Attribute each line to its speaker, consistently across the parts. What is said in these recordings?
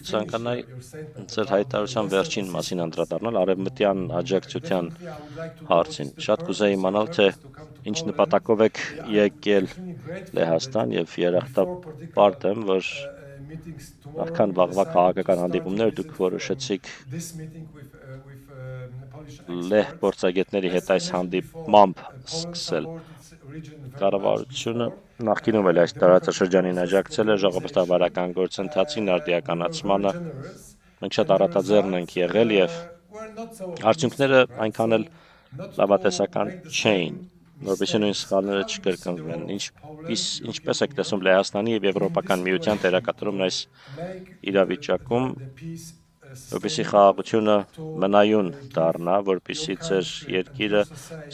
Speaker 1: Ցանկանայի ձեր հայտարարության վերջին մասին անդրադառնալ արևմտյան աջակցության հարցին։ Շատ կուզեի իմանալ, թե ինչ նպատակով եք եկել Լեհաստան եւ երախտապարտ եմ, որ նախքան վաղվա քաղաքական հանդիպումներ դուք որոշեցիք Լեհ գործագետների հետ այս հանդիպմամբ սկսել։ Կառավարությունը նախկինում էլ այս տարածաշրջանին աջակցել է ժողովրդավարական գործընթացին արդիականացմանը։ Մենք շատ առատաձեռն ենք եղել եւ արդյունքները այնքան էլ լավատեսական չէին, որովհետեւ նույն սխալները չկրկնվեն։ Ինչպես եք տեսնում Լեհաստանի եւ Եվրոպական միության դերակատարումն այս իրավիճակում, որպեսզի խաղաղությունը մնայուն դառնա, որպեսզի ձեր երկիրը,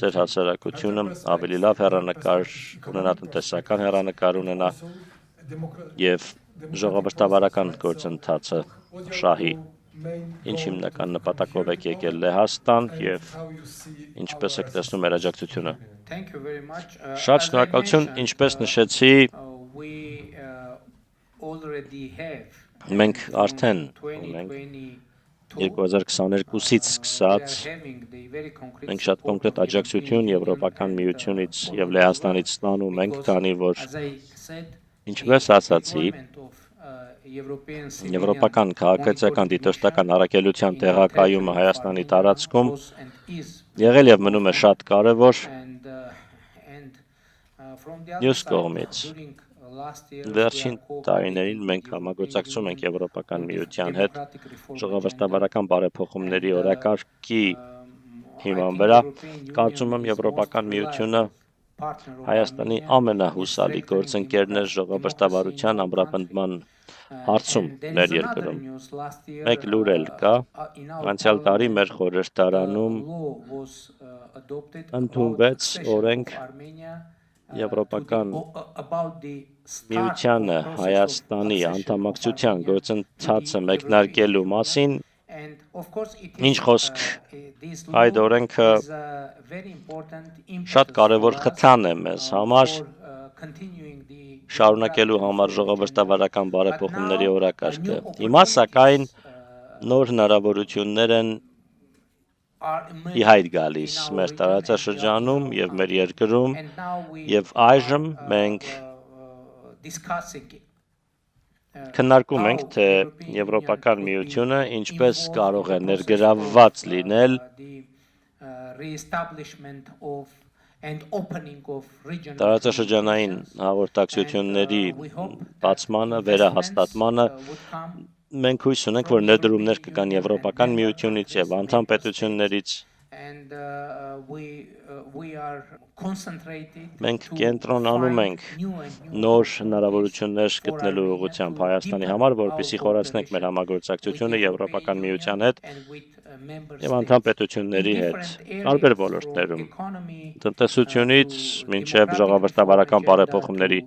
Speaker 1: ձեր հասարակությունը ավելի լավ հեռանկար ունենա, տնտեսական հեռանկար ունենա եւ ժողովրդավարական գործընթացը շահի։ Ինչ հիմնական նպատակով եք եկել Լեհաստան եւ ինչպես եք տեսնում մեր աջակցությունը։ Շատ շնորհակալություն, ինչպես նշեցի, մենք արդեն ունենք 2022-ից սկսած մենք շատ կոնկրետ աջակցություն Եվրոպական միությունից եւ Լեհաստանից ստանում ենք, քանի որ ինչպես ասացի, Եվրոպական քաղաքացիական դիտորդական առաքելության տեղակայումը Հայաստանի տարածքում եղել եւ մնում է շատ կարեւոր։ Մյուս կողմից վերջին տարիներին մենք համագործակցում ենք Եվրոպական միության հետ ժողովրդավարական բարեփոխումների օրակարգի հիման վրա։ Կարծում եմ Եվրոպական միությունը Հայաստանի ամենահուսալի գործընկերն է ժողովրդավարության ամրապնդման հարցում մեր երկրում։ Մեկ լուր էլ կա, անցյալ տարի մեր խորհրդարանում ընդունվեց օրենք Եվրոպական միությանը Հայաստանի անդամակցության գործընթացը մեկնարկելու մասին, ինչ խոսք այդ օրենքը շատ կարևոր խթան է մեզ համար շարունակելու համար ժողովրդավարական բարեփոխումների օրակարգը։ Հիմա սակայն նոր հնարավորություններ են ի հայտ գալիս մեր տարածաշրջանում եւ մեր երկրում եւ այժմ մենք քննարկում ենք, թե Եվրոպական միությունը ինչպես կարող է ներգրավված լինել տարածաշրջանային հաղորդակցությունների բացմանը, վերահաստատմանը։ Մենք հույս ունենք, որ ներդրումներ կգան Եվրոպական միությունից եւ անդամ պետություններից։ Մենք կենտրոնանում ենք նոր հնարավորություններ գտնելու ուղղությամբ Հայաստանի համար, որպեսզի խորացնենք մեր համագործակցությունը Եվրոպական միության հետ եւ անդամ պետությունների հետ տարբեր ոլորտներում, տնտեսությունից մինչեւ ժողովրդավարական բարեփոխումների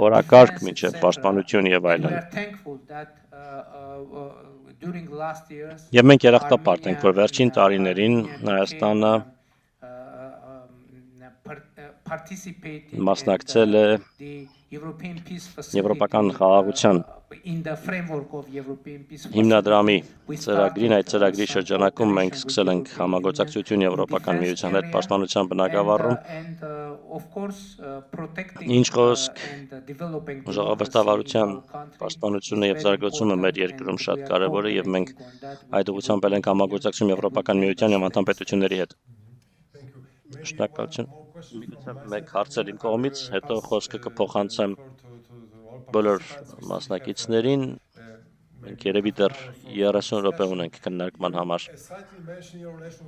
Speaker 1: օրակարգ, մինչեւ պաշտպանություն եւ այլն։ Եվ մենք երախտապարտ ենք, որ վերջին տարիներին Հայաստանը մասնակցել է Եվրոպական խաղաղության հիմնադրամի ծրագրին։ Այդ ծրագրի շրջանակում մենք սկսել ենք համագործակցություն Եվրոպական միության հետ պաշտպանության բնագավառում։ Ինչ խոսք ժողովրդավարության պաշտպանությունը եւ զարգացումը մեր երկրում շատ կարեւոր է եւ մենք այդ ուղղությամբ ենք համագործակցում Եվրոպական միության եւ անդամ պետությունների հետ։ Շնորհակալություն։ Մեկ հարցեր իմ կողմից, հետո խոսքը կփոխանցեմ բոլոր մասնակիցներին։ Մենք երևի դեռ 30 րոպե ունենք քննարկման համար։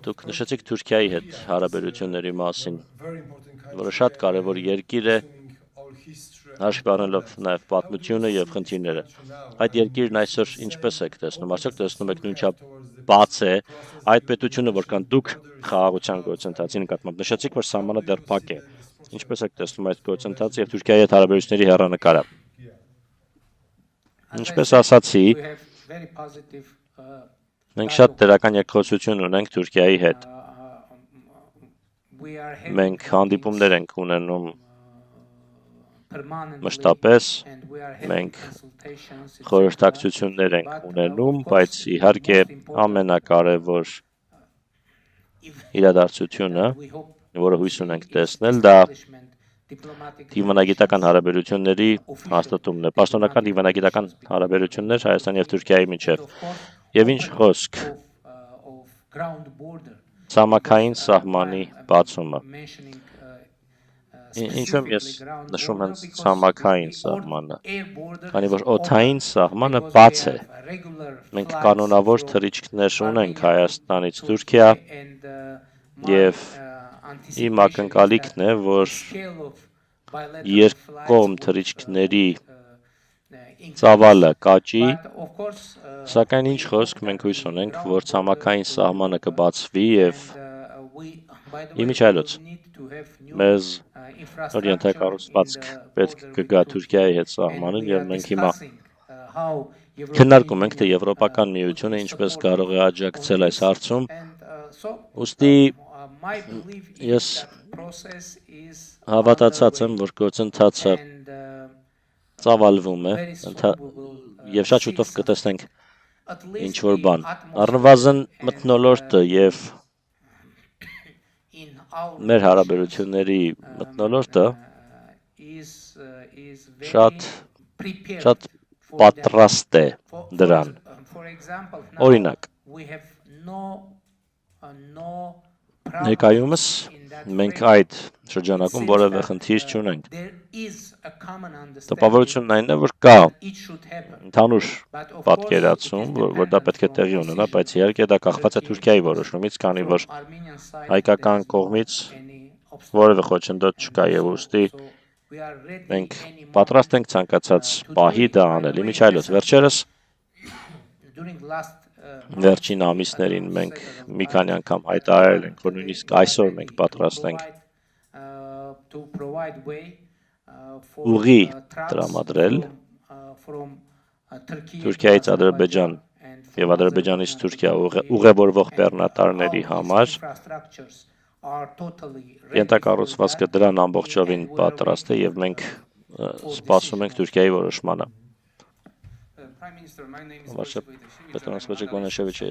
Speaker 1: Դուք նշեցիք Թուրքիայի հետ հարաբերությունների մասին, որը շատ կարևոր երկիր է, հաշվի առնելով նաև պատմությունը եւ խնդիրները։ Այդ երկիրն այսօր ինչպես եք տեսնում, արդյոք տեսնում եք նույնչափ բաց է այդ պետությունը, որքան դուք խաղաղության գործընթացի նկատմամբ նշեցիք, որ սահմանը դեռ փակ է։ Ինչպես եք տեսնում այդ գործընթացը եւ Թուրքիայի հետ հարաբերությունների հեռանկարը։ Ինչպես ասացի, մենք շատ դրական երկխոսություն ունենք Թուրքիայի հետ։ Մենք հանդիպումներ ենք ունենում մշտապես մենք խորհրդակցություններ ենք ունենում, բայց իհարկե ամենակարևոր իրադարձությունը, որը հույս ունենք տեսնել, դա դիվանագիտական հարաբերությունների հաստատումն է, պաշտոնական դիվանագիտական հարաբերություններ Հայաստանի և Թուրքիայի միջև, եւ ինչ խոսք ցամաքային սահմանի բացումը։ Ինչու եմ ես նշում հենց ցամաքային սահմանը, քանի որ օդային սահմանը բաց է։ Մենք կանոնավոր թռիչքներ ունենք Հայաստանից Թուրքիա եւ իմ ակնկալիքն է, որ երկկողմ թռիչքների ծավալը կաճի, սակայն ինչ խոսք մենք հույս ունենք, որ ցամաքային սահմանը կբացվի եւ իմիջիայլոց մեզ նոր ենթակառուցվածք պետք կգա Թուրքիայի հետ սահմանին եւ մենք հիմա քննարկում ենք, թե Եվրոպական միությունը ինչպես կարող է աջակցել այս հարցում։ Ուստի ես հավատացած եմ, որ գործընթացը ծավալվում է եւ շատ շուտով կտեսնենք ինչ որ բան։ Առնվազն մթնոլորտը եւ մեր հարաբերությունների մթնոլորտը շատ պատրաստ է դրան։ Օրինակ, ներկայումս մենք այդ շրջանակում որևէ խնդիր չունենք։ Տպավորությունն այն է, որ կա ընդհանուր պատկերացում, որ դա պետք է տեղի ունենա, բայց իհարկե դա կախված է Թուրքիայի որոշումից, քանի որ հայկական կողմից որևէ խոչընդոտ չկա եւ ուստի մենք պատրաստ ենք ցանկացած պահի դա անել։ Իմիջիայլոց վերջին ամիսներին մենք մի քանի անգամ հայտարարել ենք, որ նույնիսկ այսօր մենք պատրաստ ենք ուղի տրամադրել Թուրքիայից Ադրբեջան եւ Ադրբեջանից Թուրքիա ուղևորվող բեռնատարների համար։ Ենթակառուցվածքը դրան ամբողջովին պատրաստ է եւ մենք սպասում ենք Թուրքիայի որոշմանը։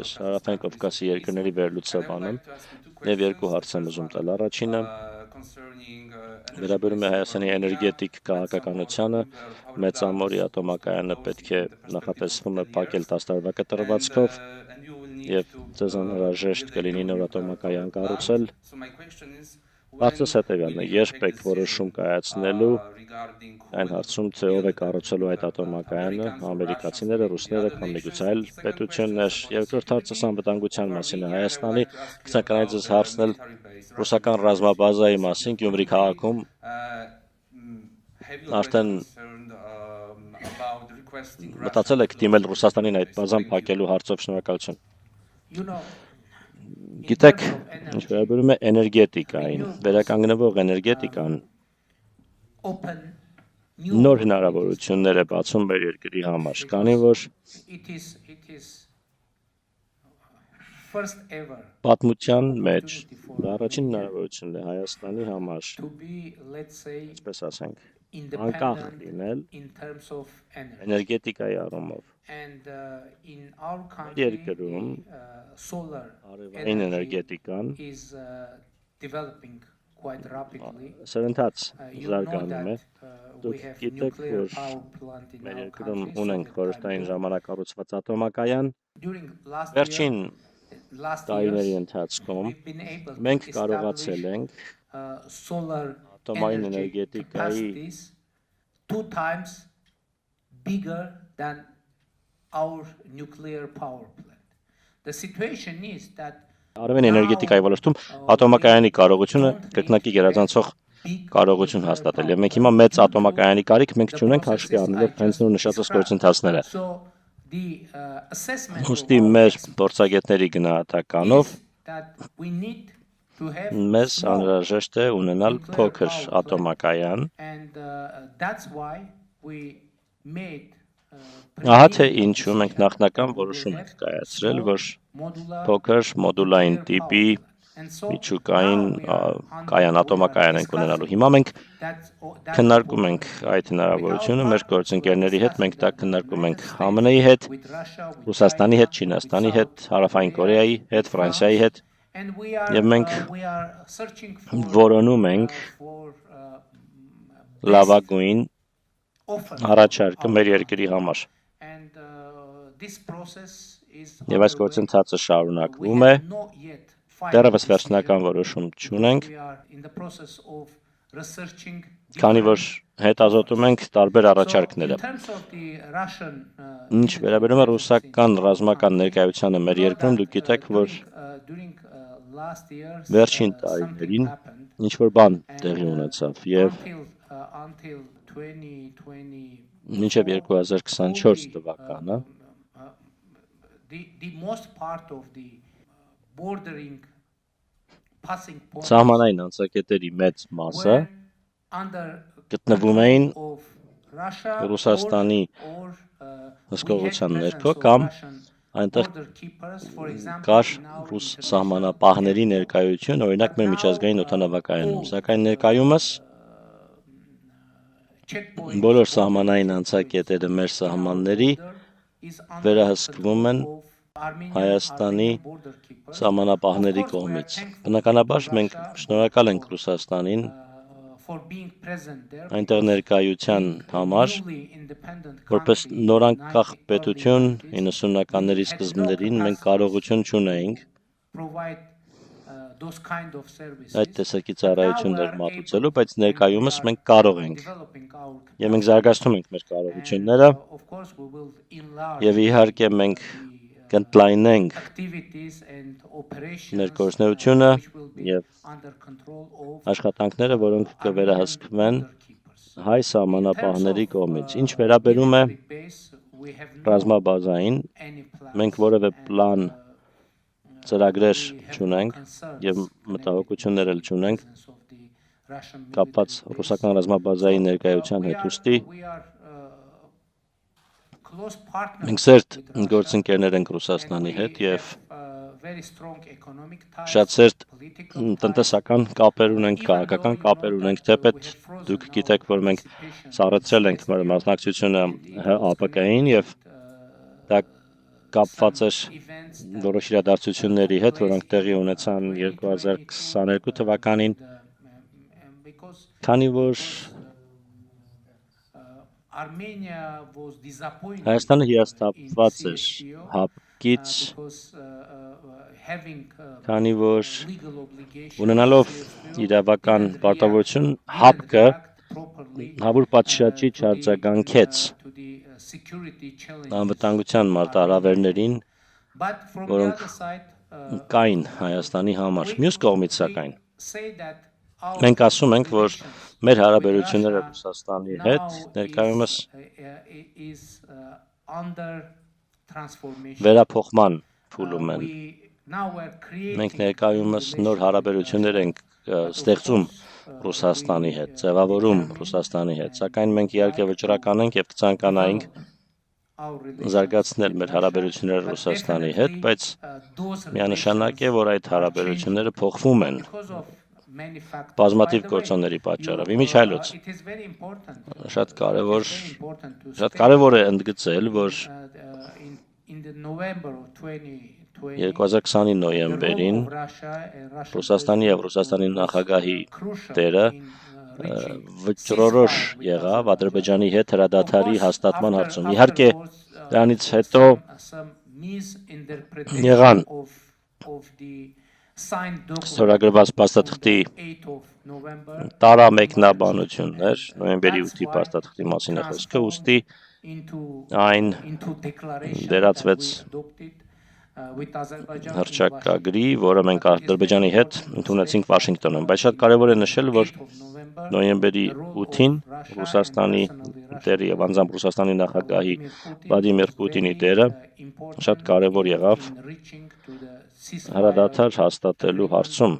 Speaker 1: Ես Հարավային Կովկասի երկրների վերլուծաբան եմ եւ երկու հարց եմ ուզում տալ։ Առաջինը վերաբերում է Հայաստանի էներգետիկ քաղաքականությանը։ Մեծամորի ատոմակայանը պետք է նախատեսվում է փակել 10 տարվա կտրվածքով եւ ձեզ անհրաժեշտ կլինի նոր ատոմակայան կառուցել։ Հարցս հետեւյալն է. երբ եք որոշում կայացնելու այն հարցում, թե ով է կառուցելու այդ ատոմակայանը, ամերիկացիները, ռուսները կամ միգուցե այլ պետություններ։ Երկրորդ հարցս անվտանգության մասին է Հայաստանի։ Կցանկանայի ձեզ հարցնել ռուսական ռազմաբազայի մասին Գյումրի քաղաքում։ Արդեն մտածել եք դիմել Ռուսաստանին այդ բազան փակելու հարցով։ Շնորհակալություն։ Գիտեք, ինչ վերաբերում է էներգետիկային, վերականգնվող էներգետիկան նոր հնարավորություններ է բացում մեր երկրի համար, քանի որ պատմության մեջ դա առաջին հնարավորությունն է Հայաստանի համար, այսպես ասենք, անկախ լինել էներգետիկայի առումով։ Երկրում արևային էներգետիկան սրընթաց զարգանում է։ Դուք գիտեք, որ մեր երկրում ունենք խորհրդային ժամանակ կառուցված ատոմակայան։ Վերջին տարիների ընթացքում մենք կարողացել ենք ատոմային էներգետիկայի արևային էներգետիկայի ոլորտում ատոմակայանի կարողությունը կրկնակի գերազանցող կարողություն հաստատել եւ մենք հիմա մեծ ատոմակայանի կարիք մենք չունենք հաշվի առնելով հենց նոր նշածած գործընթացները։ Ուստի մեր փորձագետների գնահատականով մեզ անհրաժեշտ է ունենալ փոքր ատոմակայան։ Ահա թե ինչու մենք նախնական որոշում ենք կայացրել, որ փոքր մոդուլային տիպի միջուկային ատոմակայան ենք ունենալու։ Հիմա մենք քննարկում ենք այդ հնարավորությունը մեր գործընկերների հետ, մենք դա քննարկում ենք ԱՄՆ-ի հետ, Ռուսաստանի հետ, Չինաստանի հետ, Հարավային Կորեայի հետ, Ֆրանսիայի հետ, եւ մենք որոնում ենք լավագույն առաջարկը մեր երկրի համար։ Եվ այս գործընթացը շարունակվում է, դեռևս վերջնական որոշում չունենք, քանի որ հետազոտում ենք տարբեր առաջարկները։ Ինչ վերաբերում է ռուսական ռազմական ներկայությանը մեր երկրում, դուք գիտեք, որ վերջին տարիներին ինչ-որ բան տեղի ունեցավ եւ մինչև 2024 թվականը սահմանային անցակետերի մեծ մասը գտնվում էին Ռուսաստանի հսկողության ներքո կամ այնտեղ կար ռուս սահմանապահների ներկայություն, օրինակ մեր միջազգային օդանավակայանում, սակայն ներկայումս բոլոր սահմանային անցակետերը մեր սահմանների վերահսկվում են Հայաստանի սահմանապահների կողմից։ Բնականաբար մենք շնորհակալ ենք Ռուսաստանին այնտեղ ներկայության համար, որպես նորանկախ պետություն 90-ականների սկզբներին մենք կարողություն չունեինք այդ տեսակի ծառայություններ մատուցելու, բայց ներկայումս մենք կարող ենք եւ մենք զարգացնում ենք մեր կարողությունները եւ իհարկե մենք կընդլայնենք մեր գործունեությունը եւ աշխատանքները, որոնք կվերահսկվեն հայ սահմանապահների կողմից։ Ինչ վերաբերում է ռազմաբազային, մենք որևէ պլան ծրագրեր չունենք եւ մտահոգություններ էլ չունենք կապված ռուսական ռազմաբազայի ներկայության հետ, ուստի մենք սերտ գործընկերներ ենք Ռուսաստանի հետ եւ շատ սերտ տնտեսական կապեր ունենք, քաղաքական կապեր ունենք, թեպետ դուք գիտեք, որ մենք սառեցրել ենք մեր մասնակցությունը ՀԱՊԿ-ին եւ դա կապված էր որոշ իրադարձությունների հետ, որոնք տեղի ունեցան 2022 թվականին, քանի որ Հայաստանը հիասթափված էր ՀԱՊԿ-ից, քանի որ ունենալով իրավական պարտավորություն ՀԱՊԿ-ը հավուր պատշաճի չարձագանքեց անվտանգության մարտահրավերներին, որոնք կային Հայաստանի համար։ Մյուս կողմից սակայն մենք ասում ենք, որ մեր հարաբերությունները Ռուսաստանի հետ ներկայումս վերափոխման փուլում են։ Մենք ներկայումս նոր հարաբերություններ ենք ստեղծում Ռուսաստանի հետ, ձևավորում Ռուսաստանի հետ, սակայն մենք իհարկե վճռական ենք եւ կցանկանայինք զարգացնել մեր հարաբերությունները Ռուսաստանի հետ, բայց միանշանակ է, որ այդ հարաբերությունները փոխվում են բազմաթիվ գործոնների պատճառով։ Իմիջիայլոց շատ կարևոր է ընդգծել, որ 2020-ի նոյեմբերին Ռուսաստանի եւ Ռուսաստանի նախագահի դերը վճռորոշ եղավ Ադրբեջանի հետ հրադադարի հաստատման հարցում։ Իհարկե դրանից հետո եղան ստորագրված փաստաթղթի տարամեկնաբանություններ, նոյեմբերի 8-ի փաստաթղթի մասին է խոսքը, ուստի այն վերածվեց հռչակագրի, որը մենք Ադրբեջանի հետ ընդունեցինք Վաշինգտոնում, բայց շատ կարևոր է նշել, որ նոյեմբերի 8-ին Ռուսաստանի դերը եւ անձամբ Ռուսաստանի նախագահի Վլադիմիր Պուտինի դերը շատ կարևոր եղավ հրադադար հաստատելու հարցում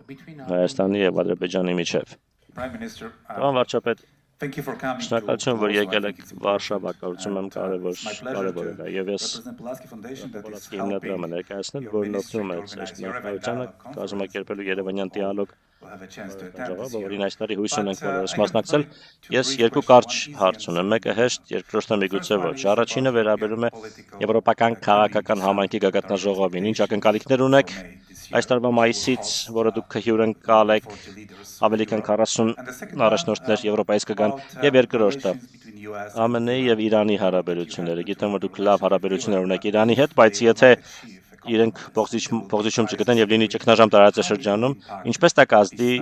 Speaker 1: Հայաստանի եւ Ադրբեջանի միջեւ։ Պարոն վարչապետ, Շնորհակալություն, որ եկել եք Վարշավա, կարծում եմ կարևոր է դա, եւ ես Պոլացկի հիմնադրամը ներկայացնել, որն օգնում է ներկայությանը կազմակերպելու Երևանյան դիալոգ ժողովը, որին այս տարի հույս ունենք բոլորս մասնակցել։ Ես երկու կարճ հարց ունեմ, մեկը հեշտ, երկրորդը միգուցե ոչ։ Առաջինը վերաբերում է Եվրոպական քաղաքական համայնքի գագաթնաժողովին։ Ինչ ակնկալիքներ ունեք այս տարվա մայիսից, որը դուք հյուրընկալ եք, ավելի քան 40 առաջնորդներ Եվրոպայից կգան, եւ երկրորդը ԱՄՆ-ի եւ Իրանի հարաբերությունները։ Գիտեմ, որ դուք լավ հարաբերություններ ունեք Իրանի հետ, բայց եթե իրենք փոխզիջում չգտնեն եւ լինի ճգնաժամ տարածաշրջանում, ինչպես դա կազդի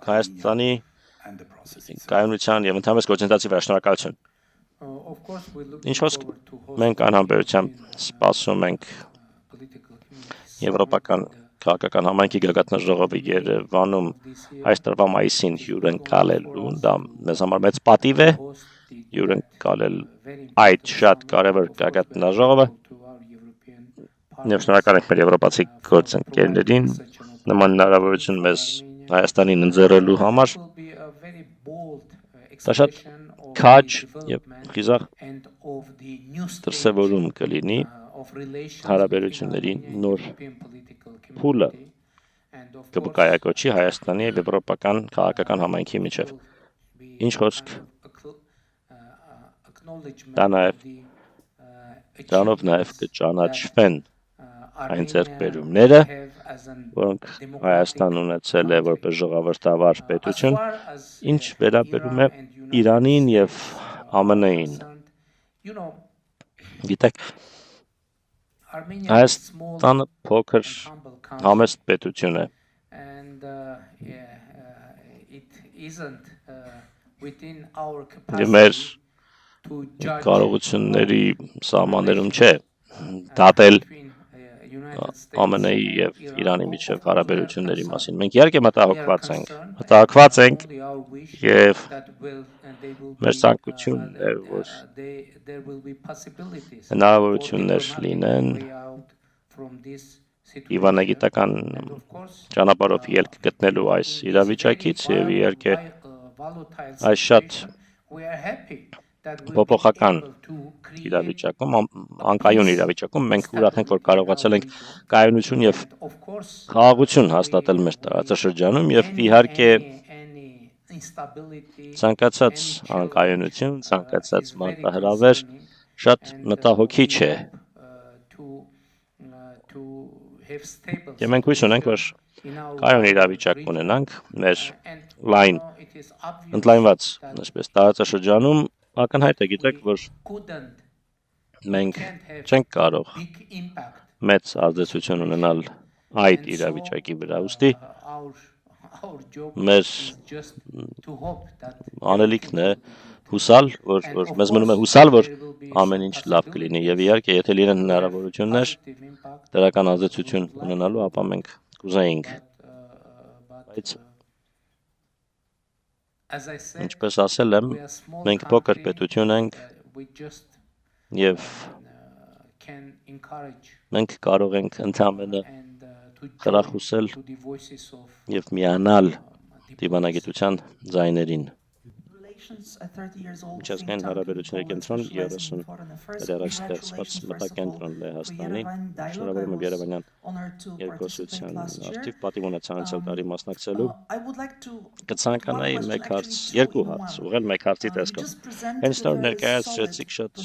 Speaker 1: Հայաստանի կայունության եւ ընդհանրապես գործընթացի վրա։ Շնորհակալություն։ Ինչ խոսք մենք անհամբերությամբ սպասում ենք Եվրոպական քաղաքական համայնքի գագաթնաժողովի Երևանում այս տարվա մայիսին հյուրընկալելուն, դա մեզ համար մեծ պատիվ է հյուրընկալել այդ շատ կարևոր գագաթնաժողովը եւ շնորհակալ ենք մեր եվրոպացի գործընկերներին նման հնարավորություն մեզ Հայաստանին ընձեռելու համար։ Դա շատ քաջ եւ խիզախ դրսևորում կլինի հարաբերությունների նոր փուլը կկայակոչի Հայաստանի եւ Եվրոպական քաղաքական համայնքի միջեւ։ Ինչ խոսք դրանով նաեւ կճանաչվեն այն ձեռքբերումները, որոնք Հայաստան ունեցել է որպես ժողովրդավար պետություն, ինչ վերաբերում է Իրանին եւ ԱՄՆ-ին։ Գիտեք, Հայաստանը փոքր համեստ պետություն է։ Եվ մեր կարողությունների սահմաններում չէ դատել ԱՄՆ-ի եւ Իրանի միջև հարաբերությունների մասին։ Մենք իհարկե մտահոգված ենք եւ մեր ցանկությունն է, որ հնարավորություններ լինեն իվանագիտական ճանապարհով ելք գտնելու այս իրավիճակից եւ իհարկե այս շատ փոփոխական իրավիճակում, անկայուն իրավիճակում մենք ուրախ ենք, որ կարողացել ենք կայունություն եւ խաղաղություն հաստատել մեր տարածաշրջանում եւ իհարկե ցանկացած անկայունություն, ցանկացած մարտահրավեր շատ մտահոգիչ է։ Եվ մենք հույս ունենք, որ կայուն իրավիճակ ունենանք մեր ընդլայնված տարածաշրջանում։ Ակնհայտ է, գիտեք, որ մենք չենք կարող մեծ ազդեցություն ունենալ այդ իրավիճակի վրա, ուստի մեր անելիքն է հուսալ, որ մեզ մնում է հուսալ, որ ամեն ինչ լավ կլինի եւ իհարկե եթե լինեն հնարավորություններ դրական ազդեցություն ունենալու, ապա մենք կուզեինք։ Բայց ինչպես ասել եմ, մենք փոքր պետություն ենք եւ մենք կարող ենք ընդհանրապես խրախուսել եւ միանալ դիվանագիտության ձայներին։ Միջազգային հարաբերությունների կենտրոն 30 տարի առաջ ստեղծված մտակենտրոն Լեհաստանի, շնորհավորում եմ Երևանյան երկխոսության արդիվ պատիվ ունեցա անցյալ տարի մասնակցելու։ Կցանկանայի երկու հարց, ուղղել մեկ հարցի տեսքով։ Հենց նոր ներկայացրեցիք շատ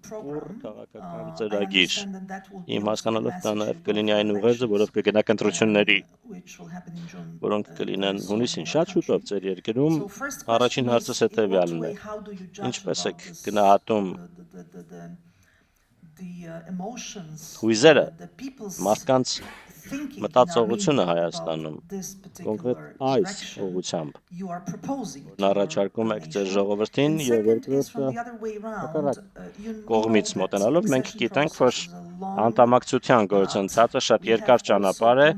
Speaker 1: քաղաքական ծրագիր։ Իմ հասկանալով դա նաև կլինի այն ուղերձը, որով կգնաք ընտրությունների, որոնք կլինեն հունիսին շատ շուտով ձեր երկրում։ Առաջին հարցս հետևյալն է. ինչպես եք գնահատում հույզերը, մարդկանց մտածողությունը Հայաստանում, կոնկրետ այս ուղղությամբ, որն առաջարկում եք ձեր ժողովրդին եւ երկրորդը կողմից մոտենալով, մենք գիտենք, որ անդամակցության գործընթացը շատ երկար ճանապարհ է,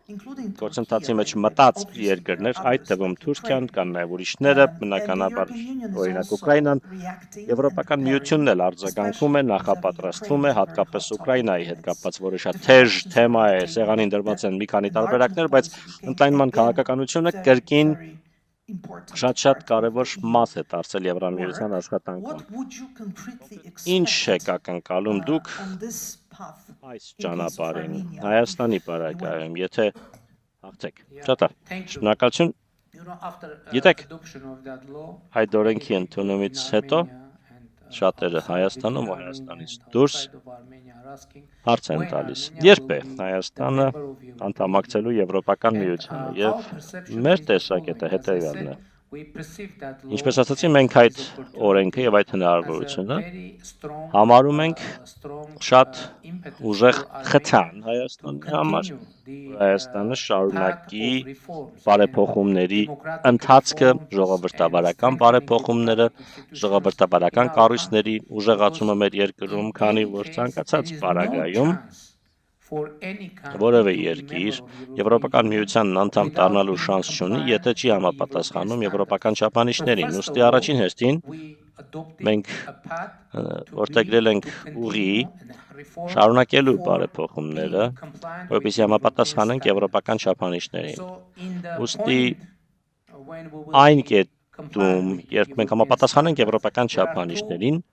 Speaker 1: գործընթացի մեջ մտած երկրներ, այդ թվում Թուրքիան, կան նաև ուրիշները, բնականաբար օրինակ Ուկրաինան, Եվրոպական միությունն էլ արձագանքում է, նախապատրաստվում է, հատկապես Ուկրաինայի հետ կապված, որը շատ թեժ թեմա է, սեղանին դրված են մի քանի տարբերակներ, բայց ընդլայնման քաղաքականությունը կրկին շատ կարևոր մաս է դարձել Եվրամիության աշխատանքում։ Ինչ եք ակնկալում դուք այս ճանապարհին Հայաստանի պարագայում, եթե հաղթեք։ Շատ լավ։ Շնորհակալություն։ Գիտեք, այդ օրենքի ընդունումից հետո շատերը Հայաստանում ու Հայաստանից դուրս հարց են տալիս. երբ է Հայաստանը անդամակցելու Եվրոպական միությանը, եւ մեր տեսակետը հետեւյալն է. ինչպես ասացի, մենք այդ օրենքը եւ այդ հնարավորությունը համարում ենք շատ ուժեղ խթան Հայաստանի համար, Հայաստանը շարունակի բարեփոխումների ընթացքը, ժողովրդավարական բարեփոխումները, ժողովրդավարական կառույցների ուժեղացումը մեր երկրում, քանի որ ցանկացած պարագայում որևէ երկիր Եվրոպական միությանն անդամ դառնալու շանս չունի, եթե չի համապատասխանում եվրոպական չափանիշներին։ Ուստի առաջին հերթին մենք որդեգրել ենք ուղի շարունակելու բարեփոխումները, որպեսզի համապատասխանենք եվրոպական չափանիշներին։ Ուստի այն կետում, երբ մենք համապատասխանենք եվրոպական չափանիշներին,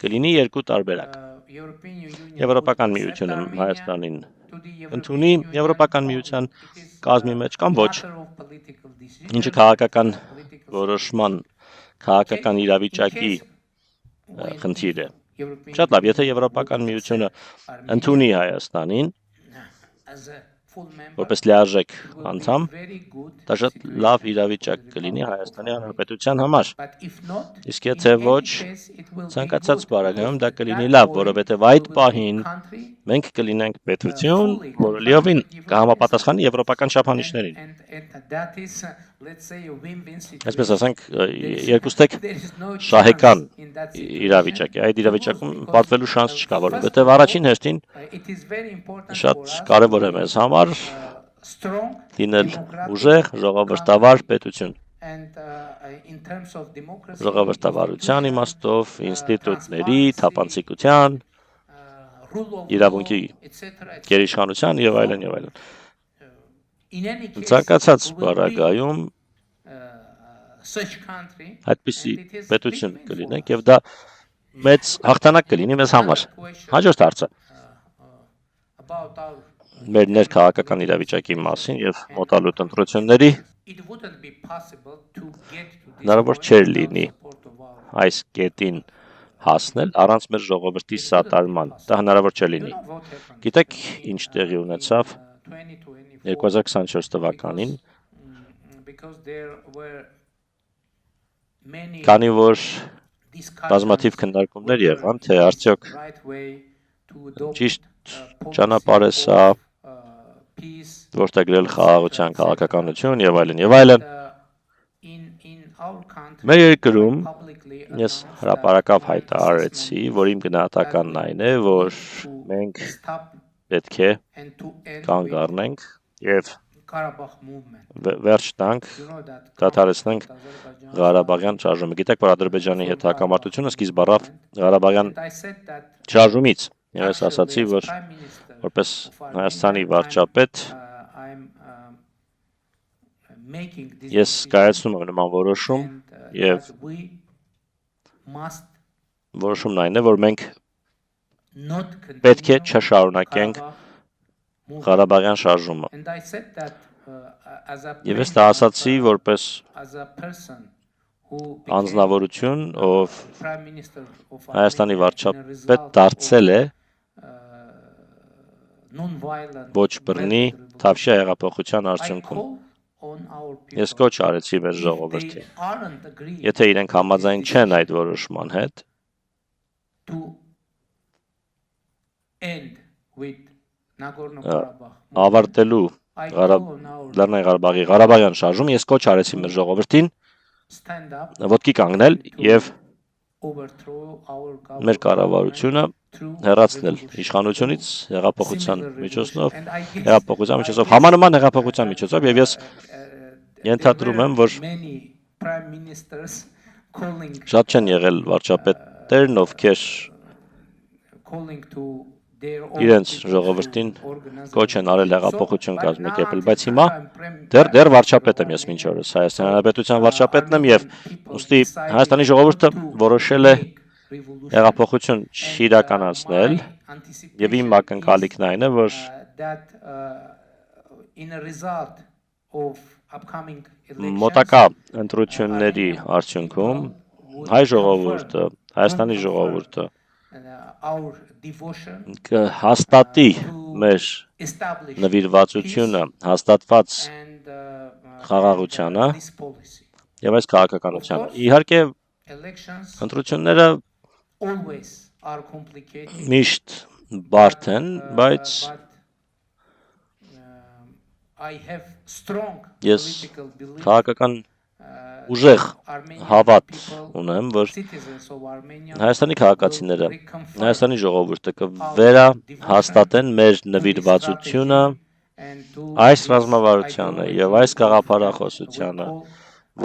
Speaker 1: կլինի երկու տարբերակ։ Եվրոպական միությունը Հայաստանին ընդունի Եվրոպական միության կազմի մեջ կամ ոչ, ինչը քաղաքական որոշման, քաղաքական իրավիճակի խնդիր է։ Շատ լավ, եթե Եվրոպական միությունը ընդունի Հայաստանին որպես լիարժեք անդամ, դա շատ լավ իրավիճակ կլինի Հայաստանի Հանրապետության համար։ Իսկ եթե ոչ, ցանկացած պարագայում դա կլինի լավ, որովհետև այդ պահին մենք կլինենք պետություն, որը լիովին կհամապատասխանի եվրոպական չափանիշներին։ Այսպես ասենք, երկուստեք շահեկան իրավիճակ է։ Այդ իրավիճակում պատվելու շանս չկա, որովհետև առաջին հերթին շատ կարևոր է մեզ համար լինել ուժեղ, ժողովրդավար պետություն։ Ժողովրդավարության իմաստով, ինստիտուտների, թափանցիկության, իրավունքի գերիշխանության եւ այլն եւ այլն։ Ցանկացած պարագայում այդպիսի պետություն կլինենք եւ դա մեծ հաղթանակ կլինի մեզ համար։ Հաջորդ հարցը մեր ներքաղաքական իրավիճակի մասին եւ մոտալուտ ընտրությունների հնարավոր չէր լինի այս կետին հասնել առանց մեր ժողովրդի սատարման։ Դա հնարավոր չէ լինի։ Գիտեք, ինչ տեղի ունեցավ 2024 թվականին, քանի որ բազմաթիվ քննարկումներ եղան, թե արդյոք ճիշտ ճանապարհ է սա որդեգրել խաղաղության քաղաքականություն եւ այլն եւ այլն։ Մեր երկրում ես հրապարակավ հայտարարեցի, որ իմ գնահատականն այն է, որ մենք պետք է կանգ առնենք եւ վերջ տանք, դադարեցնենք Ղարաբաղյան շարժումը։ Գիտեք, որ Ադրբեջանի հետ հակամարտությունը սկիզբ առավ Ղարաբաղյան շարժումից։ Ես ասացի, որ որպես Հայաստանի վարչապետ ես կայացնում եմ նման որոշում եւ որոշումն այն է, որ մենք պետք է չշարունակենք Ղարաբաղյան շարժումը։ Եվ ես դա ասացի որպես անձնավորություն, ով Հայաստանի վարչապետ դարձել է ոչ բռնի Թավշյա հեղափոխության արդյունքում։ Ես կոչ արեցի մեր ժողովրդին, եթե իրենք համաձայն չեն այդ որոշման հետ, ավարտելու Լեռնային Ղարաբաղի Ղարաբաղյան շարժումը, ես կոչ արեցի մեր ժողովրդին ոտքի կանգնել եւ մեր կառավարությունը հեռացնել իշխանությունից հեղափոխության միջոցով, համանման հեղափոխության միջոցով, եւ ես ենթադրում եմ, որ շատ չեն եղել վարչապետերն, ովքեր իրենց ժողովրդին կոչ են արել հեղափոխություն կազմակերպել, բայց հիմա դեռ վարչապետ եմ ես մինչ օրս, Հայաստանի Հանրապետության վարչապետն եմ եւ ուստի Հայաստանի ժողովուրդը որոշել է հեղափոխություն չիրականացնել եւ իմ ակնկալիքն այն է, որ մոտակա ընտրությունների արդյունքում հայ ժողովուրդը, Հայաստանի ժողովուրդը կհաստատի մեր նվիրվածությունը հաստատված խաղաղությանը եւ այս քաղաքականությանը։ Իհարկե ընտրությունները միշտ բարդ են, բայց ես քաղաքական ուժեղ հավատ ունեմ, որ Հայաստանի քաղաքացիները, Հայաստանի ժողովուրդը կվերահաստատեն մեր նվիրվածությունը այս ռազմավարությանը եւ այս գաղափարախոսությանը,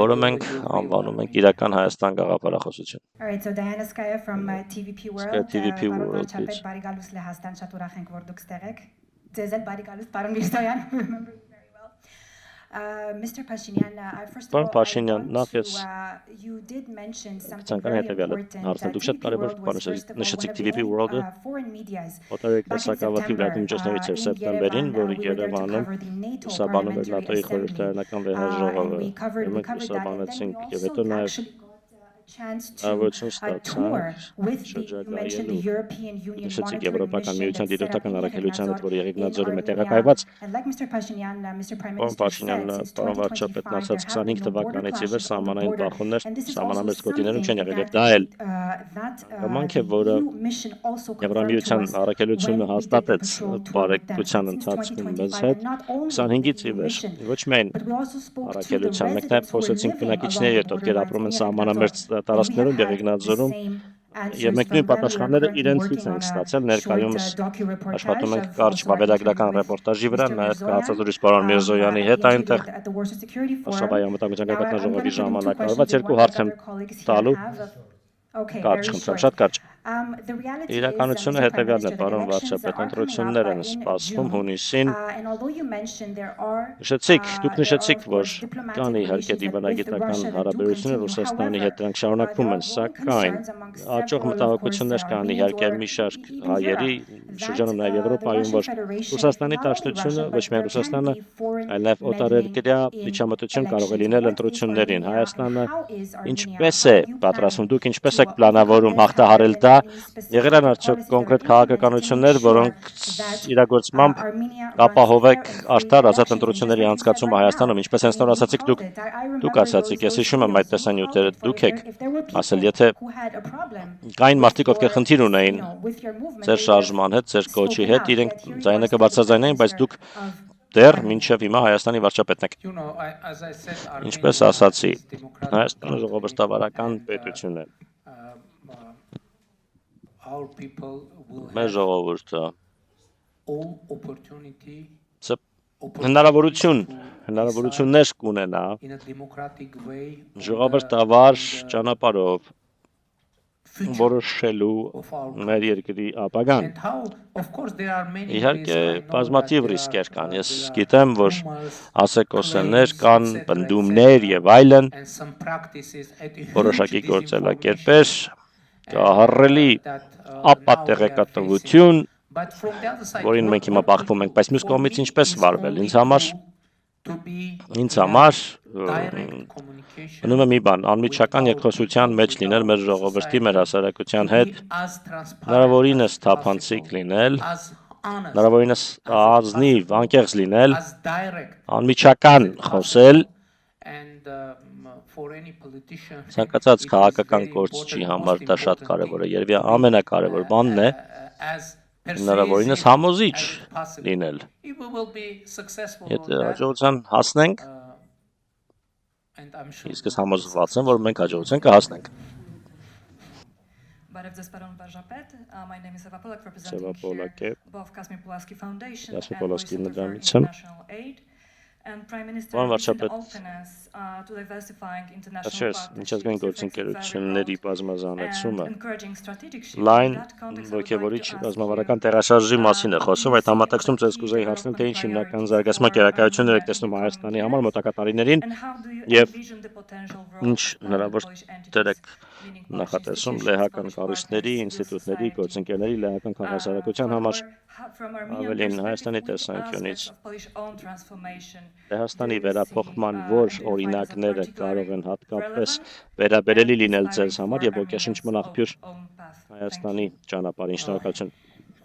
Speaker 1: որը մենք անվանում ենք իրական Հայաստան գաղափարախոսություն։
Speaker 2: Alright, so Diana Skaya from TVP World.
Speaker 1: TVP World, please.
Speaker 2: Բարի գալուս Լեհաստան, շատ ուրախ ենք, որ դուք ստեղ եք։ Ձեզ էլ բարի գալուս, պարոն Միրզոյան, remember you very well. Mr. Pashinyan, first of all,
Speaker 1: Pashinyan,
Speaker 2: you did mention something
Speaker 1: very
Speaker 2: very important.
Speaker 1: Դուք շատ կարևոր բան նշեցիք TVP World-ը, օտարերկրասակավաթի վրայդմիջոցներից էր սեպտեմբերին, որը Երևանում ուսաբանում էր ՆԱՏՕ-ի խորհրդարանական վեհաժողովը, եւ մենք ուսաբանեցինք եւ հետո նաեւ Avocin նշեցիք Եվրոպական միության դիտորդական առաքելությանը, որը Եղեգնաձորում է տեղակայված։ Պարոն Փաշինյանն պարոն վարչապետն ասաց 25 թվականից ի վեր սահմանային բախումներ սահմանամերձ գոտիներում չեն եղել եւ դա էլ կամանք է, որը Եվրամիության առաքելությունը հաստատեց բարեկցության ընթացքում մեզ հետ 25-ից ի վեր ոչ միայն առաքելության, մենք նաեւ խոսեցինք բնակիչների հետ, ովքեր ապրում են սահմանամերձ տարածքներում Եղեգնաձորում եւ մենք նույն պատասխանները իրենցից ենք ստացել, ներկայումս աշխատում ենք կարճ վավերագրական ռեպորտաժի վրա, նաեւ կհացածուրից պարոն Միրզոյանի հետ այնտեղ Վարշավայի անվտանգության գագաթնաժողովի ժամանակ արված երկու հարց եմ տալու կարճ խնդրեմ, շատ կարճ։ Իրականությունը հետևյալն է, պարոն վարչապետ, ընտրություններ են սպասվում հունիսին։ Դուք նշեցիք, որ կան իհարկե դիվանագիտական հարաբերություններ Ռուսաստանի հետ, դրանք շարունակվում են, սակայն աճող մտահոգություններ կան իհարկե մի շարք հայերի շրջանում նաև Եվրոպայում, որ Ռուսաստանի Դաշնությունը, ոչ միայն Ռուսաստանը, այլ նաև օտարերկրյա միջամտություն կարող է լինել ընտրություններին։ Հայաստանը ինչպես է պատրաստվում, դուք ինչպես եք պլանավորում հաղթահարել դա, եղել են արդյոք կոնկրետ քաղաքականություններ, որոնք իրագործմամբ կապահովեք արդար ազատ ընտրությունների անցկացումը Հայաստանում, ինչպես հենց նոր ասացիք դուք ասացիք, ես հիշում եմ այդ տեսանյութերը, դուք եք ասել, եթե կային մարդիկ, ովքեր խնդիր ունեին ձեր շարժման հետ, ձեր կոչի հետ, իրենք ձայնը կբարձրաձայնեին, բայց դուք դեռ մինչև հիմա Հայաստանի վարչապետն եք։ Ինչպես ասացի, Հայաստանը ժողովրդավարական պետություն է։ Մեր ժողովուրդը հնարավորություններ կունենա ժողովրդավար ճանապարհով որոշելու մեր երկրի ապագան։ Իհարկե, բազմաթիվ ռիսկեր կան։ Ես գիտեմ, որ ասեկոսեններ կան, պնդումներ եւ այլն, որոշակի գործելակերպեր, ահռելի ապատեղեկատվություն, որին մենք հիմա բախվում ենք, բայց մյուս կողմից ինչպես վարվել։ Ինձ համար մնում է մի բան, անմիջական երկխոսության մեջ լինել մեր ժողովրդի, մեր հասարակության հետ, հնարավորինս թափանցիկ լինել, հնարավորինս ազնիվ, անկեղծ լինել, անմիջական խոսել, ցանկացած քաղաքական գործչի համար դա շատ կարևոր է, երևի ամենակարևոր բանն է հնարավորինս համոզիչ լինել։ Եթե հաջողության հասնենք, իսկ ես համոզված եմ, որ մենք հաջողության կհասնենք։
Speaker 3: Բարև ձեզ պարոն վարչապետ, my name is Eva Polak,
Speaker 1: representing
Speaker 3: here both Kasmi Pulaski Foundation
Speaker 1: and
Speaker 3: Voice of the National Aid. And Prime Minister, in openness to diversifying international
Speaker 1: Așez, միջազգային գործընկերությունների բազմազանեցումը
Speaker 3: and encouraging strategic shift.
Speaker 1: լայն
Speaker 3: In that context, I would like
Speaker 1: ոգևորիչ
Speaker 3: to ask
Speaker 1: ռազմավարական
Speaker 3: you,
Speaker 1: տեղաշարժի մասին է խոսում, այդ համատեքստում ցես կուզեի հարցնել, թե ինչ հիմնական զարգացման կերակայություններ եք տեսնում Հայաստանի համար մոտակա տարիներին
Speaker 3: and how do you
Speaker 1: եւ
Speaker 3: envision the potential role
Speaker 1: ինչ
Speaker 3: of
Speaker 1: հնարավոր
Speaker 3: Polish entities,
Speaker 1: դեր եք
Speaker 3: meaning Polish
Speaker 1: նախատեսում
Speaker 3: institutions,
Speaker 1: լեհական
Speaker 3: Polish
Speaker 1: կառույցների,
Speaker 3: partners, civil
Speaker 1: ինստիտուտների,
Speaker 3: society.
Speaker 1: գործընկերների լեհական քաղաքասարակության համար
Speaker 3: From Armenian
Speaker 1: ավելին
Speaker 3: perspective,
Speaker 1: Հայաստանի
Speaker 3: which
Speaker 1: տեսանկյունից
Speaker 3: aspects of Polish own transformation
Speaker 1: Լեհաստանի
Speaker 3: do you
Speaker 1: վերափոխման
Speaker 3: see,
Speaker 1: որ
Speaker 3: identified as
Speaker 1: օրինակները
Speaker 3: particularly
Speaker 1: կարող են հատկապես
Speaker 3: relevant
Speaker 1: վերաբերելի
Speaker 3: and
Speaker 1: լինել
Speaker 3: inspiring
Speaker 1: ձեզ համար
Speaker 3: for
Speaker 1: եւ ոգեշնչ
Speaker 3: Armenians
Speaker 1: մնաղբյուր
Speaker 3: of own path? Thank
Speaker 1: Հայաստանի
Speaker 3: you.
Speaker 1: ճանապարհին շնորհակալություն։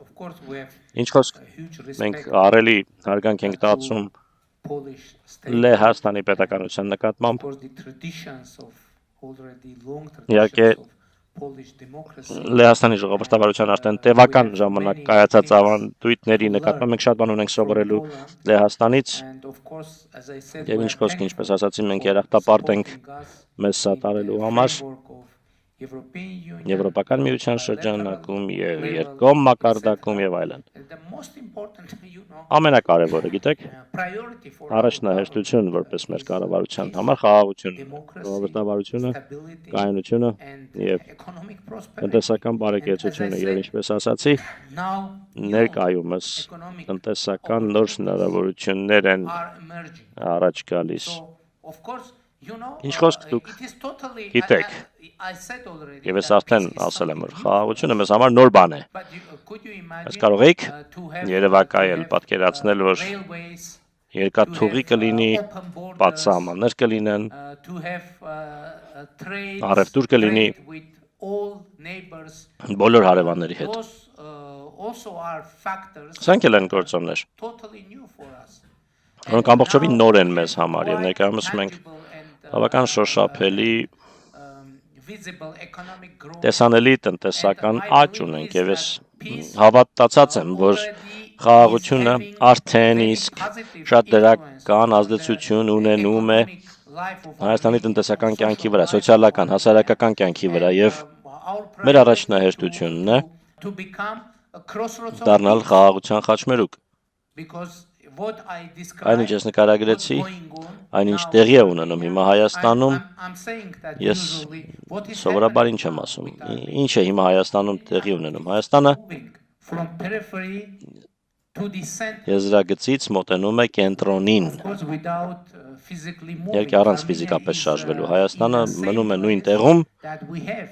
Speaker 4: Of course, we have
Speaker 1: Ինչ խոսք
Speaker 4: huge
Speaker 1: մենք
Speaker 4: respect
Speaker 1: ահռելի հարգանք ենք տածում
Speaker 4: Polish state.
Speaker 1: Լեհաստանի պետականության նկատմամբ։
Speaker 4: Of course, the traditions of already long
Speaker 1: Իհարկե
Speaker 4: traditions of Polish democracy.
Speaker 1: Լեհաստանի ժողովրդավարության արդեն տևական ժամանակ կայացած ավանդույթների նկատմամբ մենք շատ բան ունենք սովորելու Լեհաստանից
Speaker 4: And of course, as I said,
Speaker 1: եւ
Speaker 4: we
Speaker 1: ինչ
Speaker 4: are
Speaker 1: խոսք ինչպես
Speaker 4: thankful
Speaker 1: ասացի մենք
Speaker 4: for
Speaker 1: երախտապարտ ենք
Speaker 4: supporting us
Speaker 1: մեզ սա
Speaker 4: in the
Speaker 1: տարելու համար
Speaker 4: framework of European Union,
Speaker 1: Եվրոպական միության
Speaker 4: bilateral
Speaker 1: շրջանակում եւ
Speaker 4: level,
Speaker 1: երկկողմ մակարդակում
Speaker 4: etc.
Speaker 1: եւ այլն։
Speaker 4: And the most important, you know,
Speaker 1: Ամենակարևորը գիտեք
Speaker 4: priority for our
Speaker 1: առաջնահերթություն որպես մեր կառավարության համար խաղաղությունն է, ժողովրդավարությունը,
Speaker 4: stability
Speaker 1: կայունությունը
Speaker 4: and
Speaker 1: եւ
Speaker 4: economic prosperity.
Speaker 1: տնտեսական բարեկեցությունը եւ ինչպես ասացի
Speaker 4: Now,
Speaker 1: ներկայումս
Speaker 4: economic
Speaker 1: տնտեսական նոր հնարավորություններ են
Speaker 4: are emerging.
Speaker 1: առաջ գալիս։
Speaker 4: So, of course, you know,
Speaker 1: Ինչ խոսք դուք
Speaker 4: it is totally,
Speaker 1: գիտեք
Speaker 4: I said already
Speaker 1: եւ ես
Speaker 4: that
Speaker 1: արդեն
Speaker 4: peace is
Speaker 1: ասել եմ որ
Speaker 4: something new.
Speaker 1: խաղաղությունը մեզ համար նոր բան է։
Speaker 4: But could you imagine,
Speaker 1: Բայց կարող եք
Speaker 4: to have,
Speaker 1: երևակայել, պատկերացնել, որ
Speaker 4: railways,
Speaker 1: երկաթուղի կլինի,
Speaker 4: open borders,
Speaker 1: բացահաններ կլինեն,
Speaker 4: to have trade
Speaker 1: առևտուր կլինի
Speaker 4: with all neighbors.
Speaker 1: բոլոր հարևանների հետ։
Speaker 4: Those also are factors
Speaker 1: Սրանք էլ են գործոններ,
Speaker 4: totally new for us.
Speaker 1: որոնք ամբողջովին նոր են մեզ համար եւ ներկայումս մենք բավական շոշափելի
Speaker 4: visible economic growth.
Speaker 1: տեսանելի տնտեսական աճ ունենք եւ ես հավատացած եմ, որ խաղաղությունը արդեն իսկ շատ դրական ազդեցություն ունենում է Հայաստանի տնտեսական կյանքի վրա, սոցիալական, հասարակական կյանքի վրա եւ մեր առաջնահերթությունն է
Speaker 4: to become a crossroads of
Speaker 1: դառնալ
Speaker 4: peace.
Speaker 1: խաղաղության խաչմերուկ։
Speaker 4: Because what I
Speaker 1: Այնինչ ես
Speaker 4: described,
Speaker 1: նկարագրեցի,
Speaker 4: what's going on
Speaker 1: այնինչ
Speaker 4: now
Speaker 1: տեղի է
Speaker 4: in
Speaker 1: ունենում
Speaker 4: Armenia,
Speaker 1: հիմա Հայաստանում,
Speaker 4: I'm saying that
Speaker 1: ես
Speaker 4: usually what is
Speaker 1: սովորաբար ինչ
Speaker 4: happening
Speaker 1: եմ
Speaker 4: now
Speaker 1: ասում,
Speaker 4: with Armenia,
Speaker 1: ինչ է հիմա Հայաստանում տեղի ունենում։ Հայաստանը
Speaker 4: moving from periphery to the center,
Speaker 1: եզրագծից մոտենում է կենտրոնին,
Speaker 4: of course, without physically moving.
Speaker 1: Իհարկե առանց
Speaker 4: Armenia
Speaker 1: ֆիզիկապես
Speaker 4: is,
Speaker 1: շարժվելու։
Speaker 4: in
Speaker 1: Հայաստանը
Speaker 4: the same
Speaker 1: մնում է նույն
Speaker 4: place
Speaker 1: տեղում,
Speaker 4: that we had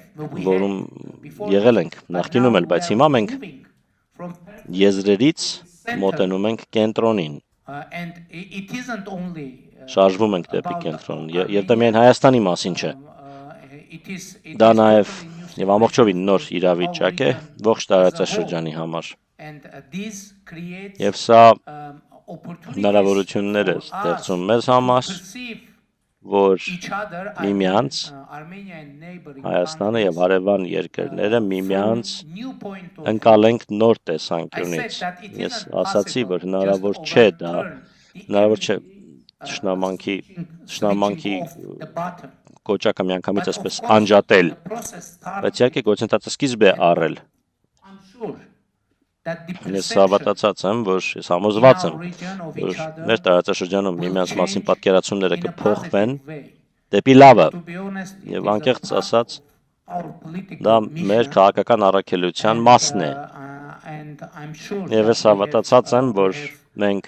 Speaker 1: որում
Speaker 4: before,
Speaker 1: եղել ենք
Speaker 4: but
Speaker 1: նախկինում
Speaker 4: now
Speaker 1: էլ, բայց
Speaker 4: we are
Speaker 1: հիմա մենք
Speaker 4: moving from
Speaker 1: եզրերից մոտենում ենք կենտրոնին,
Speaker 4: and it isn't only
Speaker 1: շարժվում ենք դեպի կենտրոն, եւ դա միայն Հայաստանի մասին չէ։
Speaker 4: it is
Speaker 1: Դա նաև
Speaker 4: totally new
Speaker 1: եւ ամբողջովին նոր իրավիճակ է ողջ տարածաշրջանի համար։
Speaker 4: and this creates
Speaker 1: Եվ սա
Speaker 4: opportunities
Speaker 1: հնարավորություններ է
Speaker 4: for us
Speaker 1: ստեղծում մեզ համար,
Speaker 4: to perceive
Speaker 1: որ
Speaker 4: each other,
Speaker 1: միմյանց
Speaker 4: Armenia and neighboring
Speaker 1: Հայաստանը եւ
Speaker 4: countries,
Speaker 1: հարևան երկրները միմյանց
Speaker 4: from new point of view.
Speaker 1: ընկալենք նոր
Speaker 4: I said
Speaker 1: տեսանկյունից։
Speaker 4: that it
Speaker 1: Ես
Speaker 4: isn't
Speaker 1: ասացի, որ
Speaker 4: possible
Speaker 1: հնարավոր
Speaker 4: just
Speaker 1: չէ դա,
Speaker 4: overturn the
Speaker 1: հնարավոր չէ
Speaker 4: switching
Speaker 1: ճշնամանքի
Speaker 4: off the button.
Speaker 1: կոճակը միանգամից
Speaker 4: But of
Speaker 1: այսպես
Speaker 4: course,
Speaker 1: անջատել,
Speaker 4: the process started.
Speaker 1: բայց իհարկե գործընթացը սկիզբ է առել։
Speaker 4: I'm sure that the
Speaker 1: Ես
Speaker 4: perception
Speaker 1: հավատացած եմ, որ ես
Speaker 4: in
Speaker 1: համոզված
Speaker 4: our
Speaker 1: եմ,
Speaker 4: region of
Speaker 1: որ
Speaker 4: each other
Speaker 1: մեր տարածաշրջանում
Speaker 4: will
Speaker 1: միմյանց մասին
Speaker 4: change
Speaker 1: պատկերացումները
Speaker 4: in a
Speaker 1: կփոխվեն
Speaker 4: positive way.
Speaker 1: դեպի լավը։
Speaker 4: To be honest, it
Speaker 1: Եվ
Speaker 4: is a
Speaker 1: անկեղծ
Speaker 4: part
Speaker 1: ասած,
Speaker 4: of our political
Speaker 1: դա
Speaker 4: mission,
Speaker 1: մեր քաղաքական առաքելության
Speaker 4: and,
Speaker 1: մասն է։
Speaker 4: and I'm sure
Speaker 1: Եվ
Speaker 4: that
Speaker 1: ես
Speaker 4: we have,
Speaker 1: հավատացած եմ, որ
Speaker 4: we have
Speaker 1: մենք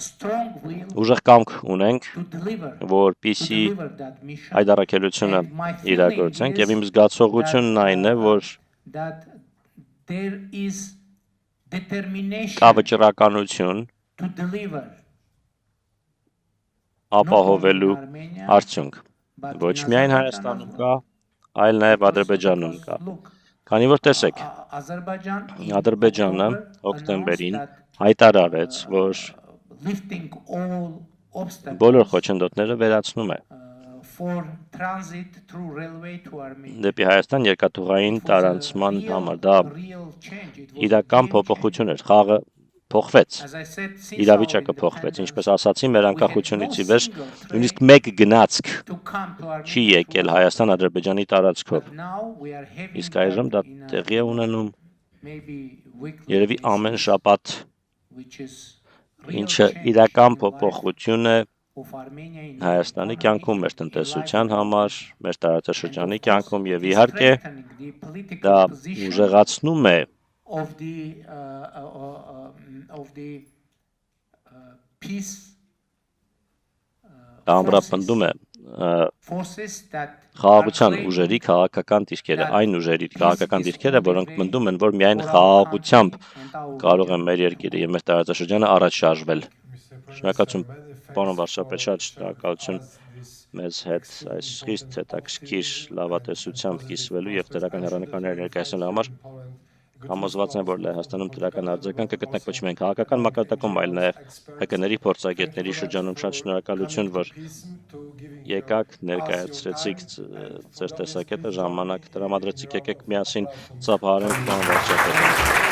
Speaker 4: strong will
Speaker 1: ուժեղ կամք ունենք,
Speaker 4: to deliver
Speaker 1: որպիսի
Speaker 4: that mission.
Speaker 1: այդ առաքելությունը
Speaker 4: And my feeling
Speaker 1: իրագործենք, եւ
Speaker 4: is
Speaker 1: իմ զգացողությունն այն է, որ
Speaker 4: that there is determination
Speaker 1: կա վճռականություն
Speaker 4: to deliver
Speaker 1: ապահովելու
Speaker 4: not only in Armenia,
Speaker 1: արդյունք։
Speaker 4: but
Speaker 1: Ոչ
Speaker 4: in
Speaker 1: միայն
Speaker 4: Azerbaijan
Speaker 1: Հայաստանում
Speaker 4: as
Speaker 1: կա,
Speaker 4: well.
Speaker 1: այլ նաեւ
Speaker 4: Because
Speaker 1: Ադրբեջանում կա։
Speaker 4: look,
Speaker 1: Քանի որ տեսեք,
Speaker 4: Azerbaijan in
Speaker 1: Ադրբեջանը
Speaker 4: October
Speaker 1: հոկտեմբերին
Speaker 4: announced that,
Speaker 1: հայտարարեց, որ
Speaker 4: lifting all obstacles
Speaker 1: բոլոր խոչընդոտները վերացնում է
Speaker 4: for transit through railway to Armenia.
Speaker 1: դեպի Հայաստան երկաթուղային
Speaker 4: It was a
Speaker 1: տարանցման համար։ Դա
Speaker 4: real change. It was a
Speaker 1: իրական
Speaker 4: game
Speaker 1: փոփոխություն
Speaker 4: changer.
Speaker 1: էր, խաղը փոխվեց,
Speaker 4: As I said, since
Speaker 1: իրավիճակը
Speaker 4: our
Speaker 1: փոխվեց,
Speaker 4: independence,
Speaker 1: ինչպես ասացի, մեր անկախությունից ի վեր նույնիսկ
Speaker 4: train
Speaker 1: մեկ գնացք
Speaker 4: to come to Armenia
Speaker 1: չի եկել
Speaker 4: to-
Speaker 1: Հայաստան-Ադրբեջանի տարածքով։
Speaker 4: But now we are having
Speaker 1: Իսկ այժմ դա
Speaker 4: that in a
Speaker 1: տեղի է ունենում
Speaker 4: maybe weekly
Speaker 1: երևի
Speaker 4: basis,
Speaker 1: ամեն շաբաթ,
Speaker 4: which is real
Speaker 1: ինչը
Speaker 4: change
Speaker 1: իրական
Speaker 4: in life
Speaker 1: փոփոխություն է
Speaker 4: of Armenia in
Speaker 1: Հայաստանի կյանքում, մեր տնտեսության համար, մեր տարածաշրջանի կյանքում եւ
Speaker 4: is
Speaker 1: իհարկե
Speaker 4: strengthening the
Speaker 1: դա
Speaker 4: political position
Speaker 1: ուժեղացնում է
Speaker 4: of the peace
Speaker 1: դա ամրապնդում է
Speaker 4: forces that
Speaker 1: խաղաղության
Speaker 4: are
Speaker 1: ուժերի
Speaker 4: claiming
Speaker 1: քաղաքական դիրքերը, այն ուժերի քաղաքական
Speaker 4: is
Speaker 1: դիրքերը,
Speaker 4: on the
Speaker 1: որոնք
Speaker 4: way
Speaker 1: մտնում են, որ միայն
Speaker 4: for our
Speaker 1: խաղաղությամբ
Speaker 4: country and our
Speaker 1: կարող
Speaker 4: region.
Speaker 1: են մեր երկիրը եւ մեր տարածաշրջանը առաջ շարժվել։ Շնորհակալություն, պարոն վարչապետ, շատ շնորհակալություն մեզ հետ այս խիստ հետաքրքիր լավատեսությամբ կիսվելու եւ դրական հեռանկարներ ներկայացնելու համար։ Համոզված եմ, որ Լեհաստանում դրական արձագանքը կգտնեք ոչ միայն քաղաքական մակարդակում, այլ նաեւ ՀԿ-ների փորձագետների շրջանում։ Շատ շնորհակալություն, որ եկաք, ներկայացրեցիք ձեր տեսակետը, ժամանակ տրամադրեցիք, եկեք միասին ծափահարենք պարոն վարչապետին։